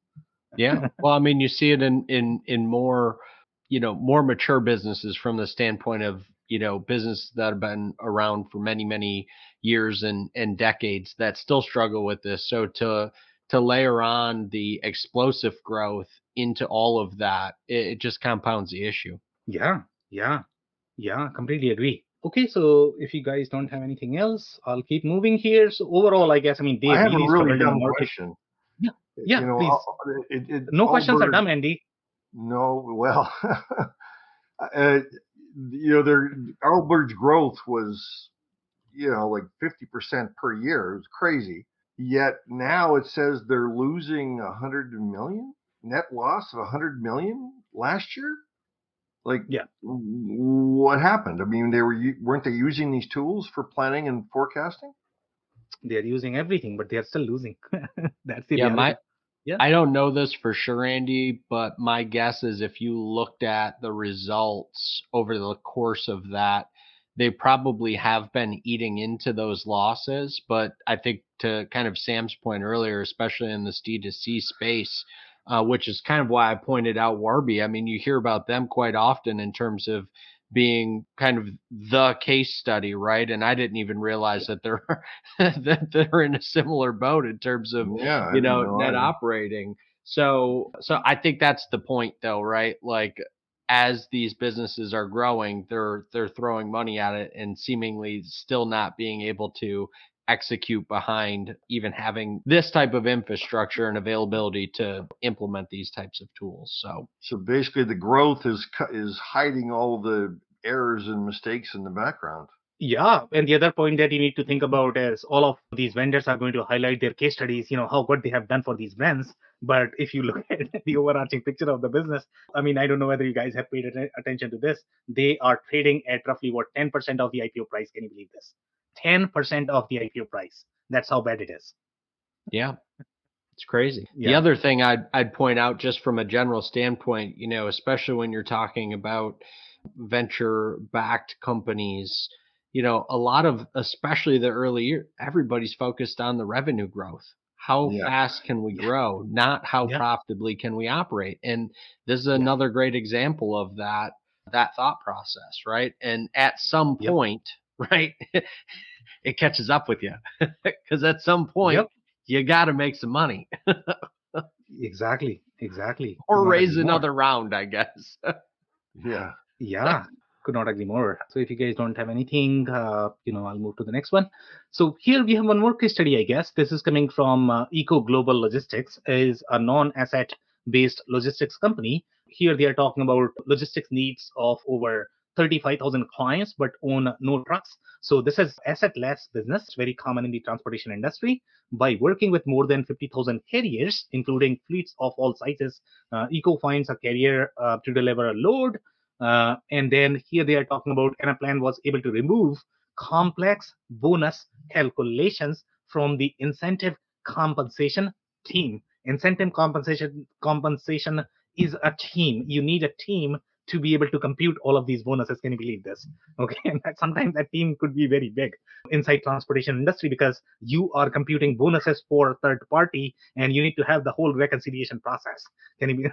Speaker 1: Yeah. Well, I mean, you see it in more, more mature businesses from the standpoint of, businesses that have been around for many, many years and decades that still struggle with this. So to layer on the explosive growth into all of that, it just compounds the issue.
Speaker 2: Yeah, completely agree. Okay, so if you guys don't have anything else, I'll keep moving here. So overall, I guess, I mean, they
Speaker 4: I have a
Speaker 2: really
Speaker 4: really
Speaker 2: struggled in the
Speaker 4: dumb
Speaker 2: market.
Speaker 4: question.
Speaker 2: Yeah, please. No questions are dumb, Andy.
Speaker 4: No, well, their Allbirds growth was, like 50% per year. It was crazy. Yet now it says they're losing 100 million, net loss of 100 million last year. Like,
Speaker 2: Yeah.
Speaker 4: What happened? I mean, weren't they using these tools for planning and forecasting?
Speaker 2: They're using everything, but they're still losing. That's the
Speaker 1: Yeah,
Speaker 2: reality. Yeah.
Speaker 1: I don't know this for sure, Andy, but my guess is if you looked at the results over the course of that, they probably have been eating into those losses. But I think to kind of Sam's point earlier, especially in this D2C space, which is kind of why I pointed out Warby. I mean, you hear about them quite often in terms of being kind of the case study, right? And I didn't even realize that they're that they're in a similar boat in terms of net operating. So I think that's the point though, right? Like as these businesses are growing, they're throwing money at it and seemingly still not being able to execute behind even having this type of infrastructure and availability to implement these types of tools.
Speaker 4: So basically the growth is hiding all the errors and mistakes in the background.
Speaker 2: Yeah, and the other point that you need to think about is all of these vendors are going to highlight their case studies, how good they have done for these brands. But if you look at the overarching picture of the business, I mean, I don't know whether you guys have paid attention to this. They are trading at roughly 10% of the IPO price. Can you believe this? 10% of the IPO price. That's how bad it is.
Speaker 1: Yeah. It's crazy.
Speaker 2: Yeah.
Speaker 1: The other thing I'd point out just from a general standpoint, especially when you're talking about venture-backed companies, a lot of, especially the early year, everybody's focused on the revenue growth. How fast can we grow? Not how profitably can we operate? And this is another great example of that thought process, right? And at some point, right, it catches up with you because at some point you got to make some money.
Speaker 2: Exactly.
Speaker 1: Or raise another round, I guess.
Speaker 2: Yeah. Could not agree more. So if you guys don't have anything, I'll move to the next one. So here we have one more case study, I guess. This is coming from Eco Global Logistics, is a non-asset based logistics company. Here they are talking about logistics needs of over 35,000 clients, but own no trucks. So this is asset-less business, very common in the transportation industry. By working with more than 50,000 carriers, including fleets of all sizes, Eco finds a carrier to deliver a load. And then here they are talking about Anaplan was able to remove complex bonus calculations from the incentive compensation team. Incentive compensation is a team. You need a team to be able to compute all of these bonuses. Can you believe this? Okay, and sometimes that team could be very big inside transportation industry because you are computing bonuses for a third party and you need to have the whole reconciliation process. Can you be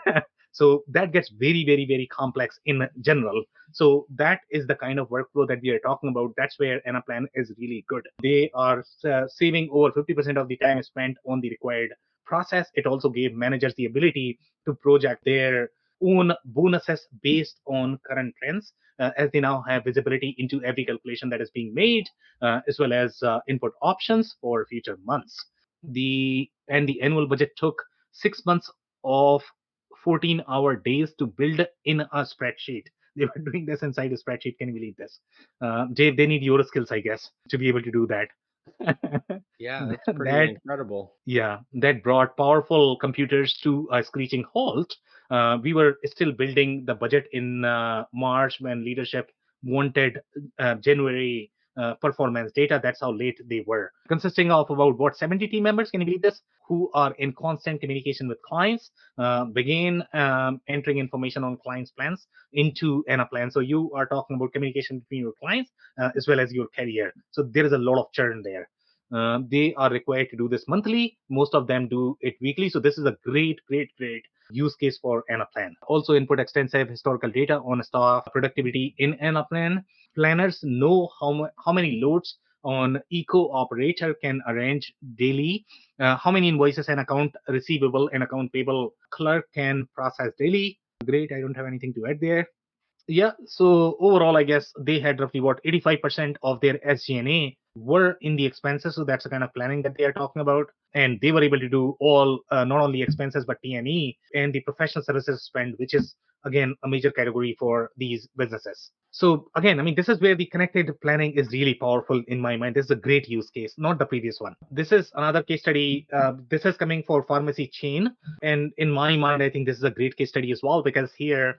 Speaker 2: So that gets very, very, very complex in general. So that is the kind of workflow that we are talking about. That's where Anaplan is really good. They are saving over 50% of the time spent on the required process. It also gave managers the ability to project their own bonuses based on current trends, as they now have visibility into every calculation that is being made, as well as input options for future months. The annual budget took 6 months of 14-hour days to build in a spreadsheet. They were doing this inside a spreadsheet. Can you believe this? Dave, they need your skills, I guess, to be able to do that.
Speaker 1: Yeah, that's pretty incredible.
Speaker 2: Yeah, that brought powerful computers to a screeching halt. We were still building the budget in March when leadership wanted January performance data. That's how late they were. Consisting of about 70 team members, can you believe this? Who are in constant communication with clients, begin entering information on clients' plans into Anaplan. So you are talking about communication between your clients as well as your carrier. So there is a lot of churn there. They are required to do this monthly. Most of them do it weekly. So this is a great use case for Anaplan. Also input extensive historical data on staff productivity in Anaplan. Planners know how many loads on eco operator can arrange daily, how many invoices an account receivable and account payable clerk can process daily. Great, I don't have anything to add there. Yeah, so overall, I guess they had roughly 85% of their SG&A were in the expenses. So that's the kind of planning that they are talking about. And they were able to do all, not only expenses, but T&E and the professional services spend, which is, again, a major category for these businesses. So again, I mean, this is where the connected planning is really powerful in my mind. This is a great use case, not the previous one. This is another case study. This is coming for pharmacy chain. And in my mind, I think this is a great case study as well, because here,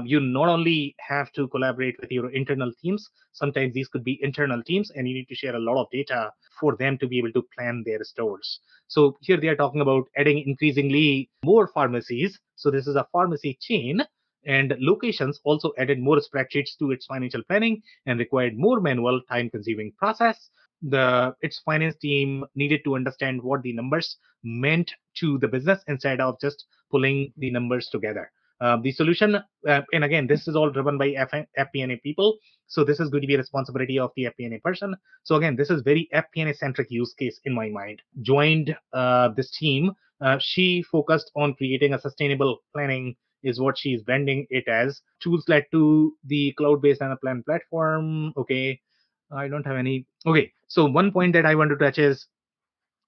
Speaker 2: you not only have to collaborate with your internal teams, sometimes these could be internal teams, and you need to share a lot of data for them to be able to plan their stores. So here they are talking about adding increasingly more pharmacies. So this is a pharmacy chain, and locations also added more spreadsheets to its financial planning and required more manual, time-consuming process. Its finance team needed to understand what the numbers meant to the business instead of just pulling the numbers together. The solution, and again, this is all driven by FP&A people. So this is going to be a responsibility of the FP&A person. So again, this is very FP&A centric use case in my mind. Joined this team, she focused on creating a sustainable planning is what she's branding it as. Tools led to the cloud-based Anaplan platform. Okay, I don't have any. Okay, so one point that I want to touch is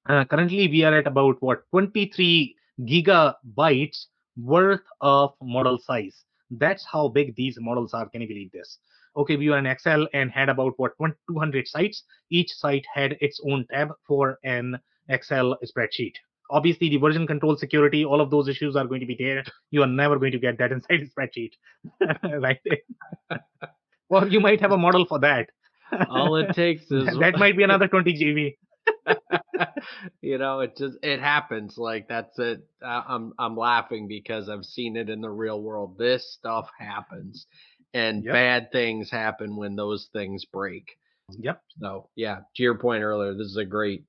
Speaker 2: currently we are at about 23 gigabytes worth of model size. That's how big these models are. Can you believe this? Okay, we were in Excel and had about 200 sites. Each site had its own tab for an Excel spreadsheet. Obviously, the version control, security, all of those issues are going to be there. You are never going to get that inside a spreadsheet, right? Or you might have a model for that.
Speaker 1: All it takes is
Speaker 2: that might be another 20 GB.
Speaker 1: It happens. Like, that's it. I'm laughing because I've seen it in the real world. This stuff happens, and bad things happen when those things break.
Speaker 2: Yep.
Speaker 1: So yeah, to your point earlier, this is a great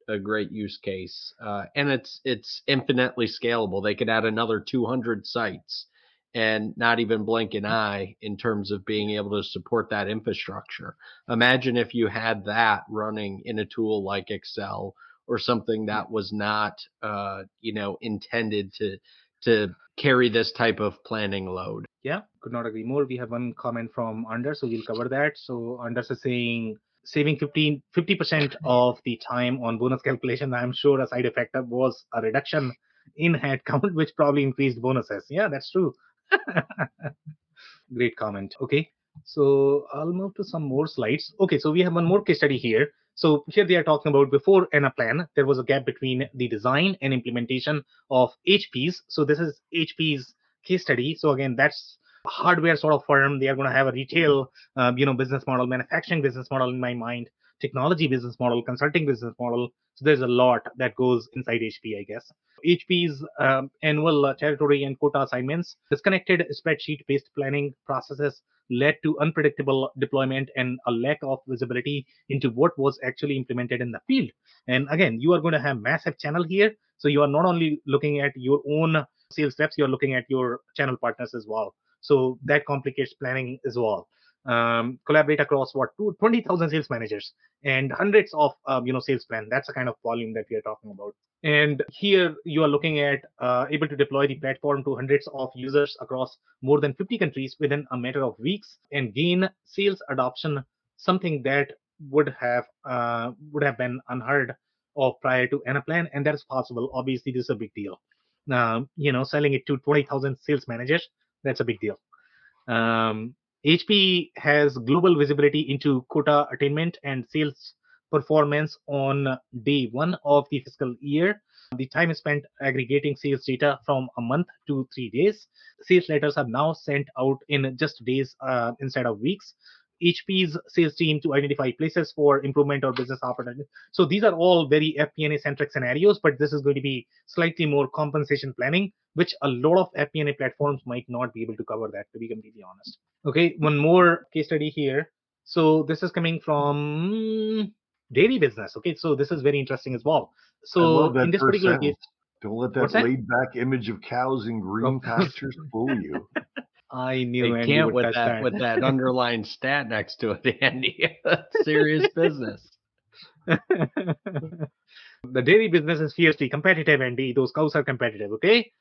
Speaker 1: use case, and it's infinitely scalable. They could add another 200 sites and not even blink an eye in terms of being able to support that infrastructure. Imagine if you had that running in a tool like Excel or something that was not, intended to carry this type of planning load.
Speaker 2: Yeah, could not agree more. We have one comment from Anders, so we'll cover that. So Anders is saying saving 50% of the time on bonus calculation. I'm sure a side effect was a reduction in headcount, which probably increased bonuses. Yeah, that's true. Great comment. Okay, so I'll move to some more slides. Okay, so we have one more case study here. So here they are talking about before Anaplan, there was a gap between the design and implementation of HPs. So this is HP's case study. So again, that's a hardware sort of firm. They are going to have a retail, business model, manufacturing business model in my mind, technology business model, consulting business model. So there's a lot that goes inside HP, I guess. HP's annual territory and quota assignments, disconnected spreadsheet-based planning processes led to unpredictable deployment and a lack of visibility into what was actually implemented in the field. And again, you are going to have massive channel here. So you are not only looking at your own sales reps, you're looking at your channel partners as well. So that complicates planning as well. Collaborate across 20,000 sales managers and hundreds of sales plan. That's the kind of volume that we are talking about. And here you are looking at able to deploy the platform to hundreds of users across more than 50 countries within a matter of weeks and gain sales adoption, something that would have been unheard of prior to Anaplan, and that is possible. Obviously, this is a big deal. Selling it to 20,000 sales managers, that's a big deal. HP has global visibility into quota attainment and sales performance on day one of the fiscal year. The time is spent aggregating sales data from a month to 3 days. Sales letters are now sent out in just days instead of weeks. HP's sales team to identify places for improvement or business opportunity. So these are all very FP&A centric scenarios, but this is going to be slightly more compensation planning, which a lot of FP&A platforms might not be able to cover that, to be completely honest. Okay, one more case study here. So this is coming from dairy business. Okay, so this is very interesting as well.
Speaker 4: I love
Speaker 2: So
Speaker 4: that
Speaker 2: in this
Speaker 4: first
Speaker 2: particular case,
Speaker 4: sentence. Don't let
Speaker 2: what's
Speaker 4: that
Speaker 2: that?
Speaker 4: laid-back image of cows in green pastures fool you.
Speaker 2: I knew
Speaker 1: They
Speaker 2: Andy
Speaker 1: can't
Speaker 2: would
Speaker 1: with
Speaker 2: touch
Speaker 1: that with that underlying stat next to it, Andy. That's serious business.
Speaker 2: The dairy business is fiercely competitive, Andy. Those cows are competitive, okay?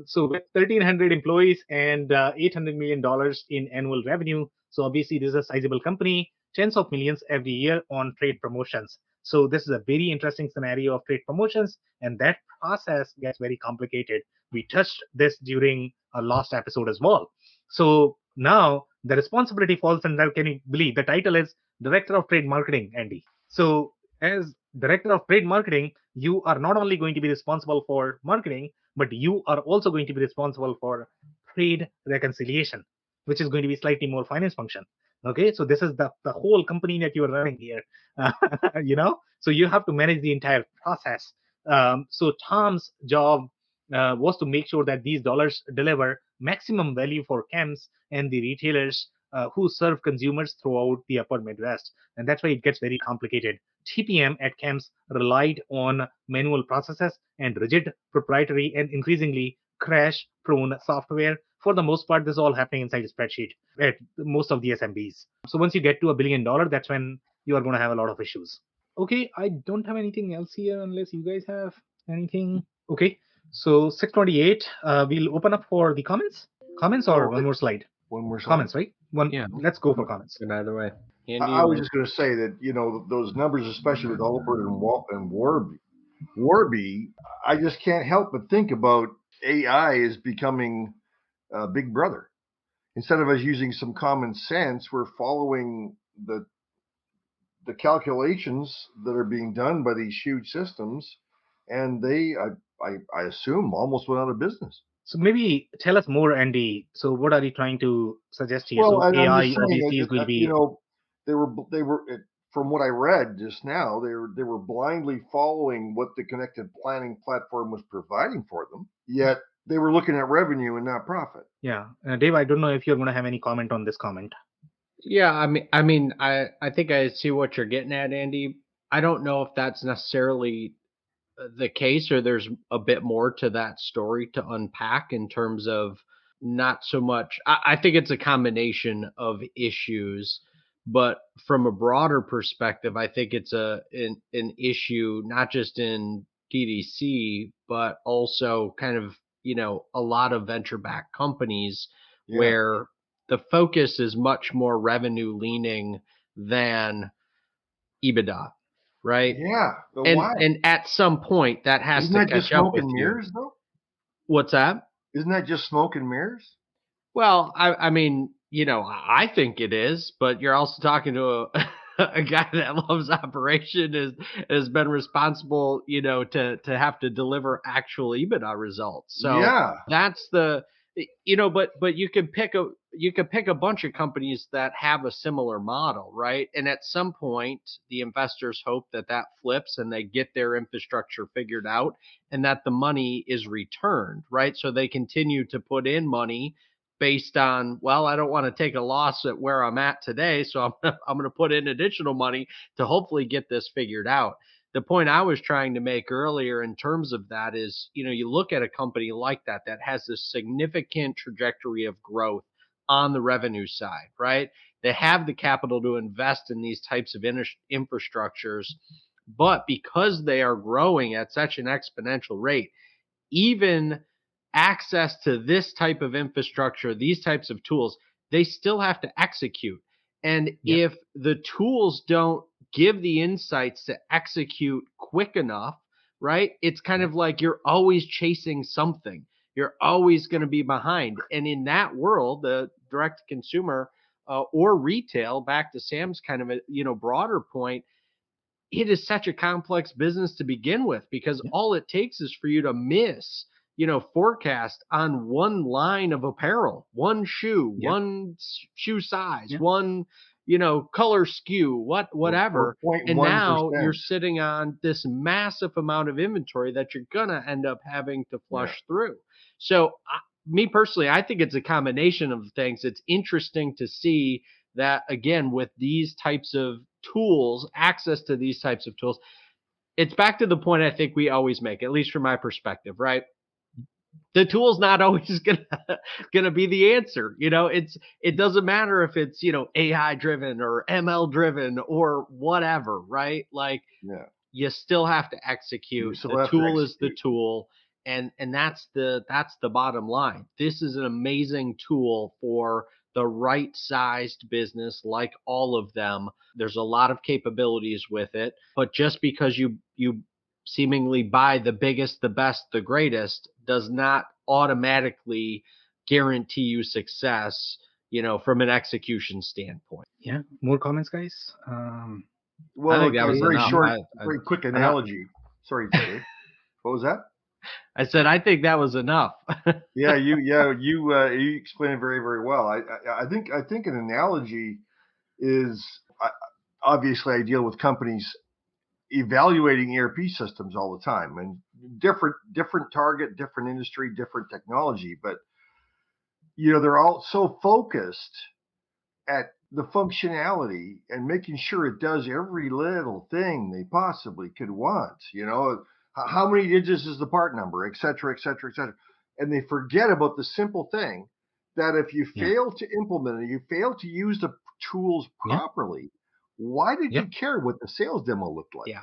Speaker 2: So with 1,300 employees and $800 million in annual revenue, so obviously this is a sizable company, tens of millions every year on trade promotions. So this is a very interesting scenario of trade promotions, and that process gets very complicated. We touched this during our last episode as well. So now the responsibility falls under, can you believe, the title is Director of Trade Marketing, Andy. So as Director of Trade Marketing, you are not only going to be responsible for marketing, but you are also going to be responsible for trade reconciliation, which is going to be slightly more finance function. Okay, so this is the whole company that you are running here. So you have to manage the entire process. So Tom's job was to make sure that these dollars deliver maximum value for CAMs and the retailers who serve consumers throughout the upper Midwest. And that's why it gets very complicated. TPM at CAMs relied on manual processes and rigid, proprietary, and increasingly crash-prone software. For the most part, this is all happening inside a spreadsheet at most of the SMBs. So once you get to $1 billion, that's when you are going to have a lot of issues. Okay, I don't have anything else here unless you guys have anything. Okay, so 628, we'll open up for the comments. Comments or one more slide?
Speaker 4: One more slide.
Speaker 2: Comments, right?
Speaker 1: Yeah.
Speaker 2: Let's go for comments.
Speaker 1: And either way. Andy,
Speaker 4: I was just going to say that, those numbers, especially with Albert and Warby, I just can't help but think about AI is becoming Big Brother. Instead of us using some common sense, we're following the calculations that are being done by these huge systems, and they, I assume, almost went out of business.
Speaker 2: So maybe tell us more, Andy. So what are you trying to suggest here?
Speaker 4: Well,
Speaker 2: so
Speaker 4: I'm
Speaker 2: AI
Speaker 4: just saying,
Speaker 2: obviously is going to be.
Speaker 4: They were from what I read just now, they were blindly following what the connected planning platform was providing for them. Yet they were looking at revenue and not profit.
Speaker 2: Yeah, Dave, I don't know if you're going to have any comment on this comment.
Speaker 1: Yeah, I think I see what you're getting at, Andy. I don't know if that's necessarily the case, or there's a bit more to that story to unpack in terms of not so much. I think it's a combination of issues, but from a broader perspective, I think it's an issue not just in DDC, but also kind of a lot of venture-backed companies where the focus is much more revenue leaning than EBITDA, right?
Speaker 4: Yeah, but
Speaker 1: And
Speaker 4: why?
Speaker 1: and at some point that has
Speaker 4: Isn't
Speaker 1: to
Speaker 4: that just
Speaker 1: catch up
Speaker 4: smoke
Speaker 1: with
Speaker 4: and
Speaker 1: you.
Speaker 4: mirrors, though?
Speaker 1: What's that?
Speaker 4: Isn't that just smoke and mirrors?
Speaker 1: Well, I mean, I think it is, but you're also talking to a guy that loves operation, has been responsible, to have to deliver actual EBITDA results. So
Speaker 4: Yeah.
Speaker 1: that's but you could pick a bunch of companies that have a similar model, right? And at some point, the investors hope that flips and they get their infrastructure figured out and that the money is returned, right? So they continue to put in money based on, well, I don't want to take a loss at where I'm at today, so I'm going to put in additional money to hopefully get this figured out. The point I was trying to make earlier in terms of that is, you look at a company like that has this significant trajectory of growth on the revenue side, right? They have the capital to invest in these types of infrastructures, but because they are growing at such an exponential rate, even access to this type of infrastructure, these types of tools, they still have to execute. And if the tools don't give the insights to execute quick enough, right? It's kind of like you're always chasing something. You're always going to be behind. And in that world, the direct to consumer or retail, back to Sam's kind of a broader point, it is such a complex business to begin with, because all it takes is for you to miss forecast on one line of apparel, one shoe, one shoe size, one, color skew, whatever. And now you're sitting on this massive amount of inventory that you're going to end up having to flush through. So me personally, I think it's a combination of things. It's interesting to see that, again, with these types of tools, access to these types of tools, it's back to the point I think we always make, at least from my perspective, right? The tool's not always gonna be the answer. It doesn't matter if it's, AI driven or ML driven or whatever, right? Like, you still have to execute. The tool is the tool. And that's the bottom line. This is an amazing tool for the right sized business, like all of them. There's a lot of capabilities with it, but just because you seemingly buy the biggest, the best, the greatest does not automatically guarantee you success, from an excution standpoint.
Speaker 2: Yeah. More comments, guys?
Speaker 4: Well, I think that was a very short, very quick analogy. Sorry, Dave. What was that?
Speaker 1: I said, I think that was enough.
Speaker 4: You explained it very, very well. I think an analogy is obviously I deal with companies evaluating ERP systems all the time, and different target, different industry, different technology, but they're all so focused at the functionality and making sure it does every little thing they possibly could want. How many digits is the part number, et cetera, et cetera, et cetera. And they forget about the simple thing that if you fail to implement it, you fail to use the tools properly, why did you care what the sales demo looked like?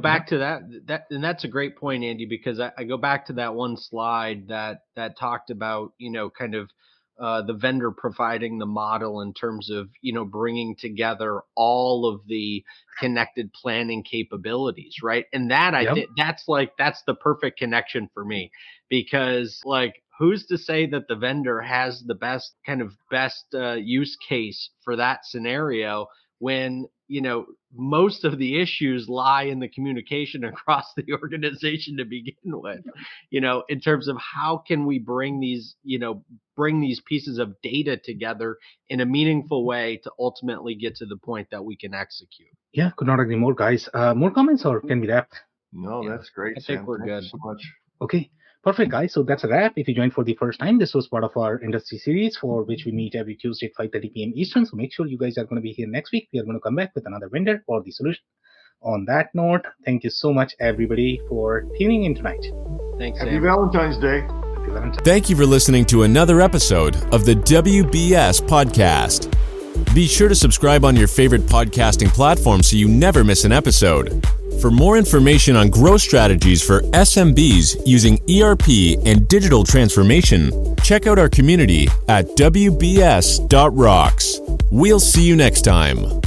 Speaker 1: Back to that, and that's a great point, Andy, because I go back to that one slide that talked about, kind of the vendor providing the model in terms of, bringing together all of the connected planning capabilities, right? And that I think that's the perfect connection for me, because who's to say that the vendor has the best use case for that scenario when, most of the issues lie in the communication across the organization to begin with, in terms of how can we bring these pieces of data together in a meaningful way to ultimately get to the point that we can execute.
Speaker 2: Yeah, could not agree more, guys. More comments, or can we wrap?
Speaker 4: No, that's great.
Speaker 1: I think we're good.
Speaker 4: So much.
Speaker 2: Okay. Perfect, guys. So that's a wrap. If you joined for the first time, this was part of our industry series for which we meet every Tuesday at 5:30 p.m. Eastern. So make sure you guys are going to be here next week. We are going to come back with another vendor or the solution. On that note, thank you so much, everybody, for tuning in tonight.
Speaker 1: Thanks,
Speaker 4: Happy Valentine's Day.
Speaker 3: Thank you for listening to another episode of the WBS Podcast. Be sure to subscribe on your favorite podcasting platform so you never miss an episode. For more information on growth strategies for SMBs using ERP and digital transformation, check out our community at WBS.rocks. We'll see you next time.